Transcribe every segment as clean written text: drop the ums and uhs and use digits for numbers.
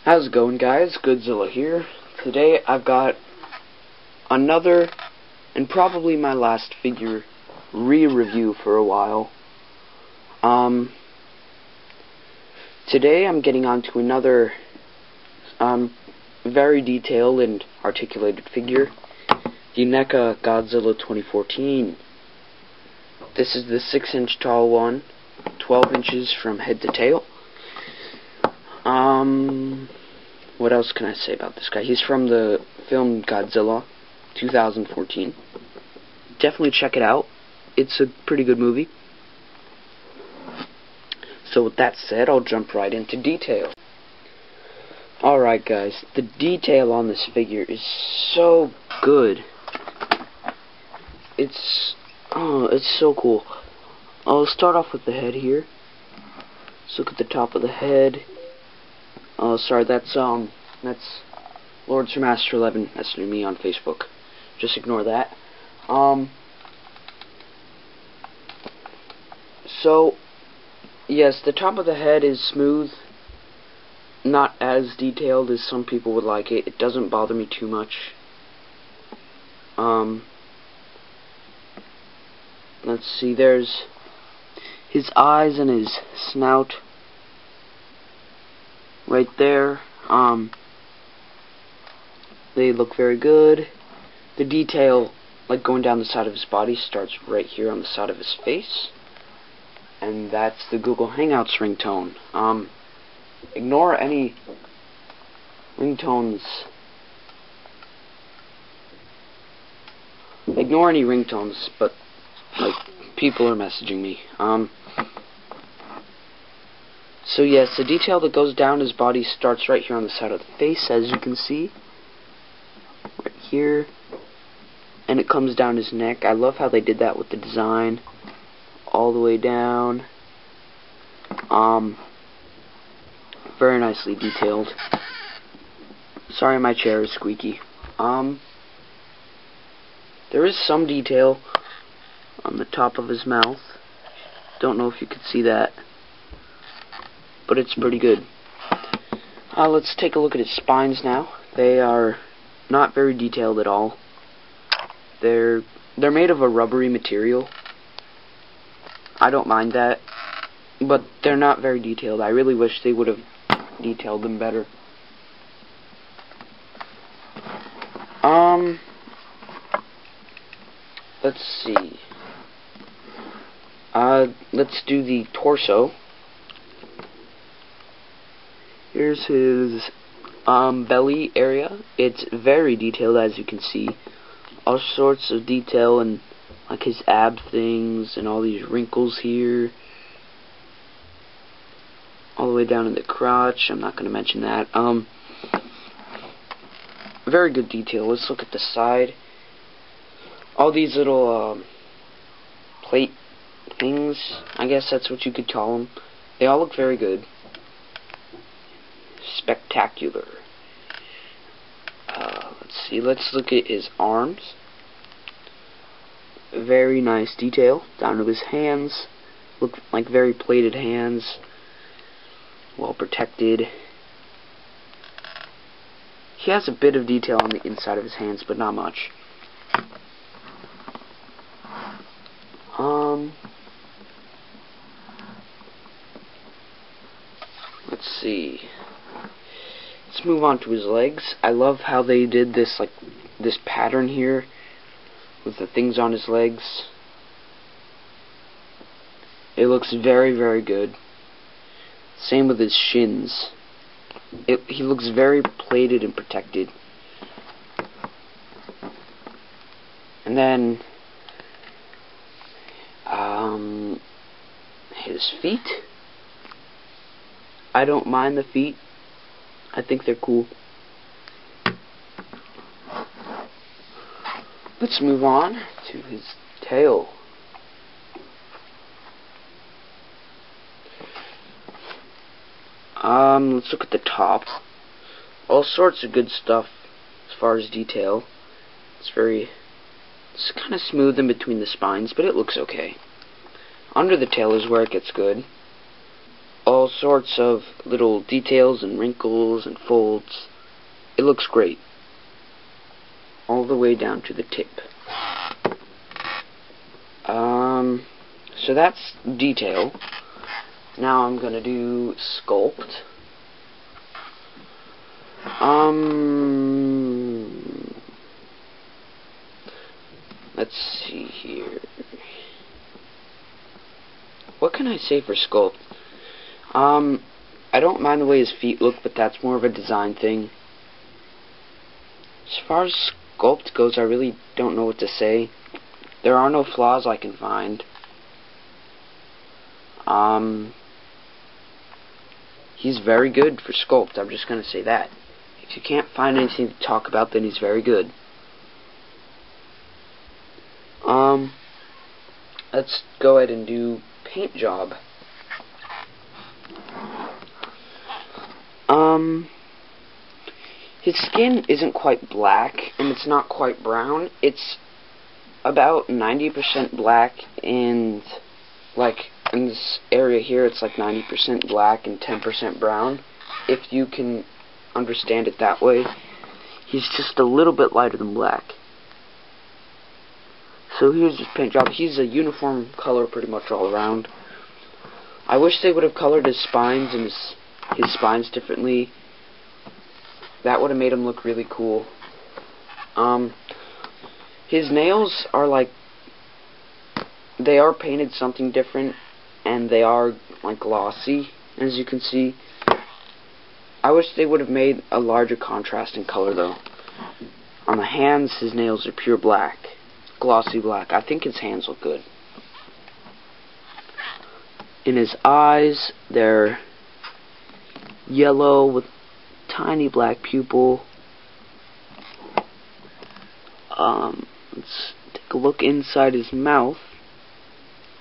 How's it going, guys? Godzilla here. Today I've got another and probably my last figure re-review for a while. Today I'm getting on to another very detailed and articulated figure, the NECA Godzilla 2014. This is the 6-inch tall one, 12 inches from head to tail. What else can I say about this guy? He's from the film Godzilla 2014. Definitely check it out. It's a pretty good movie. So with that said, I'll jump right into detail. Alright guys, the detail on this figure is so good. It's so cool. I'll start off with the head here. Let's look at the top of the head. Oh, sorry, that's Lords from Master 11. That's me on Facebook. Just ignore that. So, yes, the top of the head is smooth. Not as detailed as some people would like it. It doesn't bother me too much. Let's see, there's his eyes and his snout right there. They look very good. The detail, like going down the side of his body, starts right here on the side of his face. And that's the Google Hangouts ringtone. Ignore any ringtones. Ignore any ringtones, but like people are messaging me. So yes, the detail that goes down his body starts right here on the side of the face, as you can see. Right here. And it comes down his neck. I love how they did that with the design. All the way down. Very nicely detailed. Sorry, my chair is squeaky. There is some detail on the top of his mouth. Don't know if you could see that, but it's pretty good. Let's take a look at his spines now. They are not very detailed at all. They're made of a rubbery material. I don't mind that, but they're not very detailed. I really wish they would have detailed them better. Let's see. Let's do the torso. Here's his belly area. It's very detailed, as you can see. All sorts of detail and like his ab things and all these wrinkles here. All the way down in the crotch. I'm not going to mention that. Very good detail. Let's look at the side. All these little plate things, I guess that's what you could call them. They all look very good. Spectacular. Let's see. Let's look at his arms. Very nice detail down to his hands. Look like very plated hands. Well protected. He has a bit of detail on the inside of his hands, but not much. Let's see. Let's move on to his legs. I love how they did this, like, this pattern here with the things on his legs. It looks very, very good. Same with his shins. He looks very plated and protected. And then his feet. I don't mind the feet. I think they're cool. Let's move on to his tail. Let's look at the top. All sorts of good stuff as far as detail. It's kind of smooth in between the spines, but it looks okay. Under the tail is where it gets good. all sorts of little details and wrinkles and folds. It looks great. All the way down to the tip. So that's detail. Now I'm gonna do sculpt. Let's see here. What can I say for sculpt? I don't mind the way his feet look, but that's more of a design thing. As far as sculpt goes, I really don't know what to say. There are no flaws I can find. He's very good for sculpt, I'm just gonna say that. If you can't find anything to talk about, then he's very good. Let's go ahead and do paint job. His skin isn't quite black, and it's not quite brown. It's about 90% black, and like in this area here, it's like 90% black and 10% brown. If you can understand it that way, he's just a little bit lighter than black. So here's his paint job. He's a uniform color pretty much all around. I wish they would have colored his spines and his spines differently. That would have made him look really cool. His nails are like, they are painted something different, and they are like glossy, as you can see. I wish they would have made a larger contrast in color though. On the hands, his nails are pure black, glossy black. I think his hands look good. In his eyes, they're yellow with tiny black pupil. Let's take a look inside his mouth.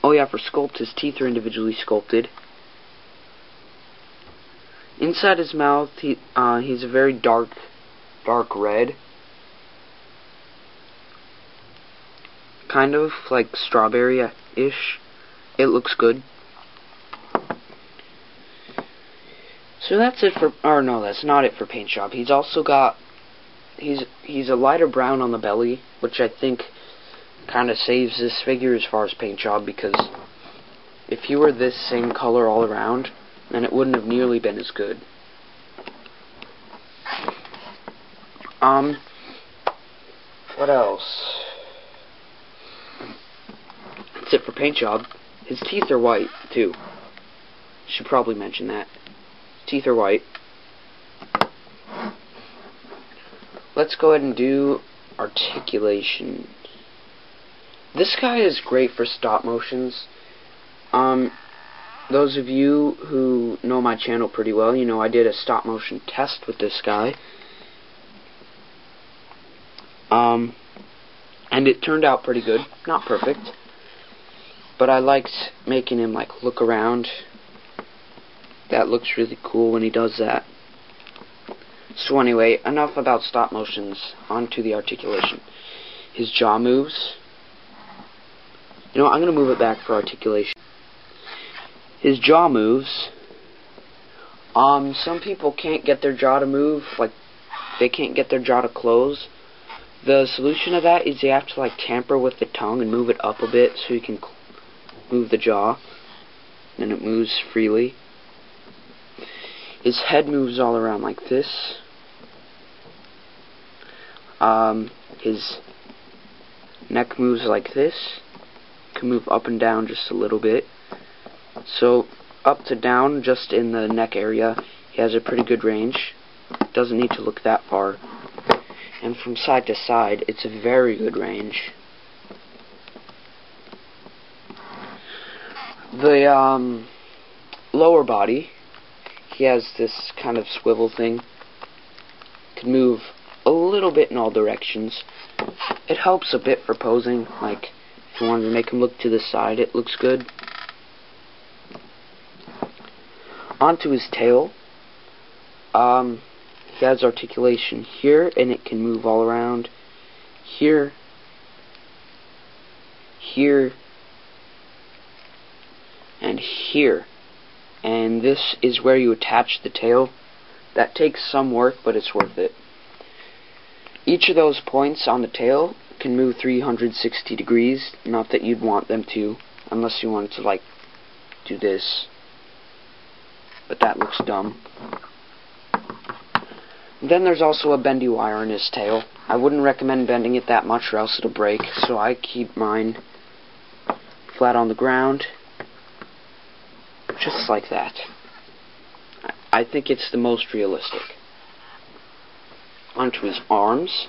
Oh yeah, for sculpt, his teeth are individually sculpted. Inside his mouth, he's a very dark red. Kind of like strawberry-ish. It looks good. So that's it for, or no, that's not it for paint job. He's also got, he's a lighter brown on the belly, which I think kind of saves this figure as far as paint job, because if he were this same color all around, then it wouldn't have nearly been as good. What else? That's it for paint job. His teeth are white, too. Should probably mention that. Teeth are white. Let's go ahead and do articulation. This guy is great for stop motions. Those of you who know my channel pretty well, you know I did a stop motion test with this guy. And it turned out pretty good. Not perfect. But I liked making him like look around. That looks really cool when he does that. So anyway, enough about stop motions. On to the articulation. His jaw moves. You know what, I'm going to move it back for articulation. His jaw moves. Some people can't get their jaw to move. Like, they can't get their jaw to close. The solution to that is you have to like tamper with the tongue and move it up a bit so you can move the jaw. And it moves freely. His head moves all around like this. His neck moves like this. Can move up and down just a little bit. So up to down, just in the neck area, he has a pretty good range. Doesn't need to look that far. And from side to side, it's a very good range. The lower body, he has this kind of swivel thing. Can move a little bit in all directions. It helps a bit for posing. Like, if you wanted to make him look to the side, it looks good. Onto his tail. He has articulation here, and it can move all around. Here. Here. And here. and this is where you attach the tail. That takes some work, but it's worth it. Each of those points on the tail can move 360 degrees, not that you'd want them to, unless you wanted to, like, do this. But that looks dumb. Then there's also a bendy wire in his tail. I wouldn't recommend bending it that much or else it'll break, so I keep mine flat on the ground, just like that. I think it's the most realistic. Onto his arms.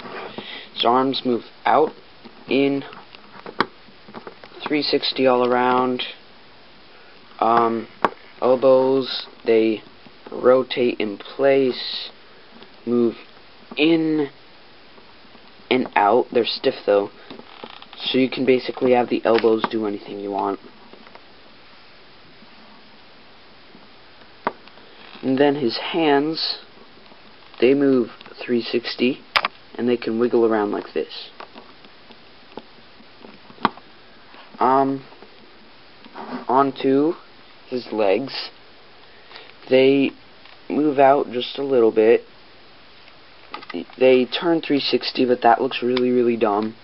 His arms move out, in, 360 all around. Elbows, they rotate in place, move in and out. They're stiff though, so you can basically have the elbows do anything you want. And then his hands, they move 360 and they can wiggle around like this. Onto his legs, they move out just a little bit. They turn 360, but that looks really, really dumb.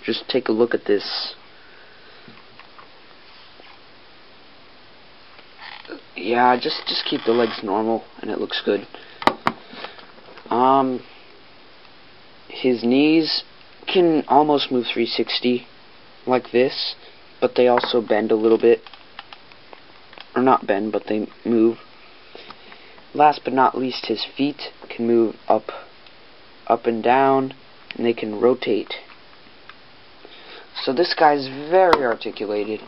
Just take a look at this. Yeah, just keep the legs normal, and it looks good. His knees can almost move 360, like this, but they also bend a little bit. Or not bend, but they move. Last but not least, his feet can move up and down, and they can rotate. So this guy's very articulated.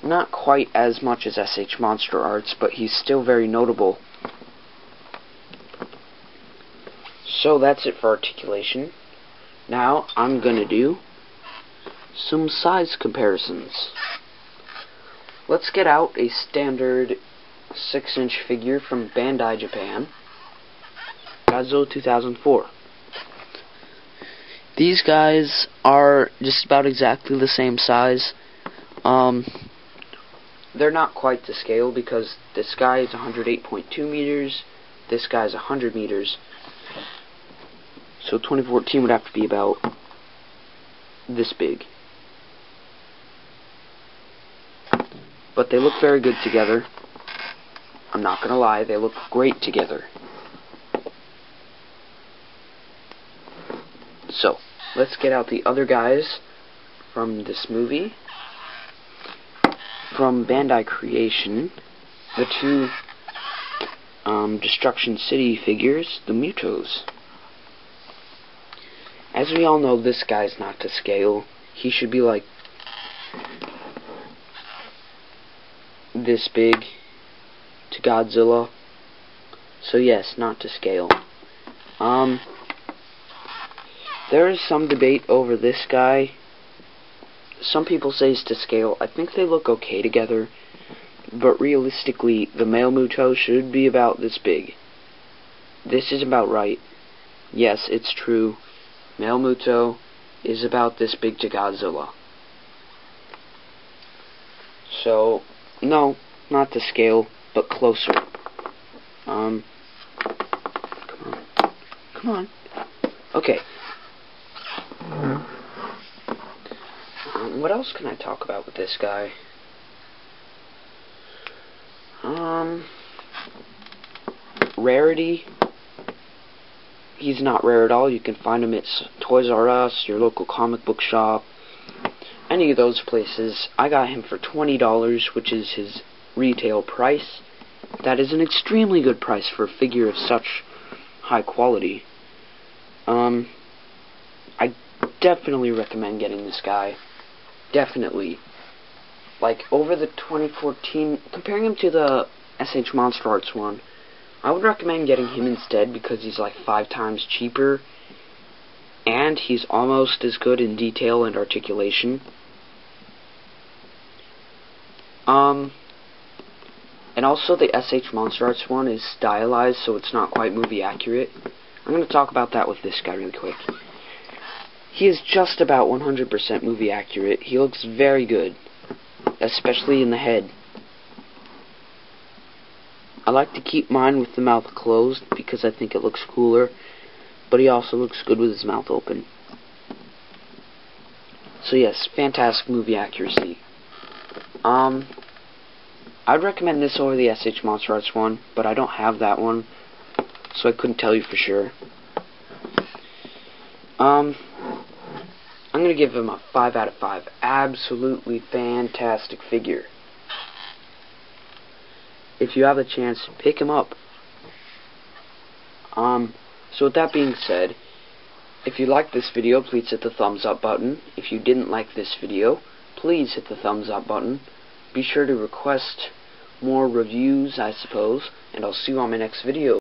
Not quite as much as SH Monster Arts, but he's still very notable. So that's it for articulation. Now I'm gonna do some size comparisons. Let's get out a standard 6-inch figure from Bandai Japan, Godzilla 2004. These guys are just about exactly the same size. They're not quite to scale because this guy is 108.2 meters, this guy is 100 meters. So 2014 would have to be about this big. But they look very good together. I'm not gonna lie, they look great together. So, let's get out the other guys from this movie. From Bandai Creation, the two Destruction City figures, the Mutos. As we all know, this guy's not to scale. He should be like this big to Godzilla. So yes, not to scale. There is some debate over this guy. Some people say he's to scale. I think they look okay together, but realistically, the male Muto should be about this big. This is about right. Yes, it's true. Male Muto is about this big to Godzilla. So, no, not to scale, but closer. Come on. Okay. What else can I talk about with this guy? Rarity. He's not rare at all. You can find him at Toys R Us, your local comic book shop, any of those places. I got him for $20, which is his retail price. That is an extremely good price for a figure of such high quality. I definitely recommend getting this guy. Definitely. Like, over the 2014, comparing him to the SH Monster Arts one, I would recommend getting him instead because he's like 5 times cheaper, and he's almost as good in detail and articulation. And also the SH Monster Arts one is stylized, so it's not quite movie accurate. I'm going to talk about that with this guy really quick. He is just about 100% movie accurate. He looks very good. especially in the head. I like to keep mine with the mouth closed because I think it looks cooler, but he also looks good with his mouth open. So yes, fantastic movie accuracy. I'd recommend this over the SH Monster Arts one, but I don't have that one, so I couldn't tell you for sure. I'm gonna give him a 5 out of 5. Absolutely fantastic figure. If you have the chance, pick him up. So with that being said, if you liked this video, please hit the thumbs up button. If you didn't like this video, please hit the thumbs up button. Be sure to request more reviews, I suppose, and I'll see you on my next video.